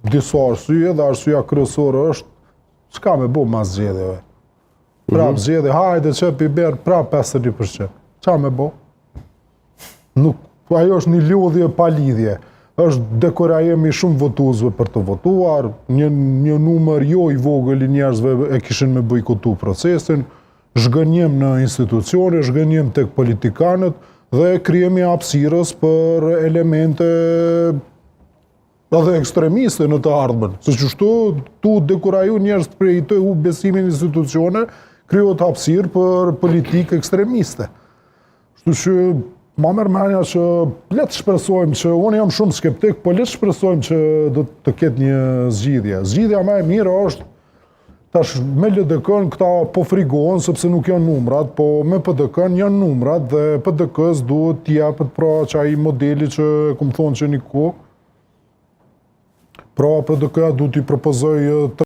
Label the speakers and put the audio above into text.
Speaker 1: disa arsye dhe arsyeja kryesore është çka me bo mas zgjedhjeve. Prap zgjedhje, hajde që pi berë prap 51%. Qa me bo? Nuk, ajo është një lodhje pa lidhje. Është dekora jemi shumë votuesve për të votuar, një numër jo i vogël i njerëzve e kishin me bojkotu procesin, zhgënjim në institucione, zhgënjim tek politikanët dhe krijimi hapësirës për elemente edhe ekstremiste në të ardhmen. Se qështu tu dekuraju njerëz të prejtojhu besimin institucione, krijohet hapësirë për politikë ekstremiste. Kështu që ma mërmenja që letë shpresojmë që, unë jam shumë skeptik, po letë shpresojmë që do të ketë një zgjidhje. Zgjidhja më e mirë është, tash me LDK-n këta po frigohen sepse nuk janë numrat, po me PDK-n janë numrat dhe PDK-s duhet t'jepet pra qaj modeli që kom thonë që një kohë. Pra PDK-ja duhet t'i propozoj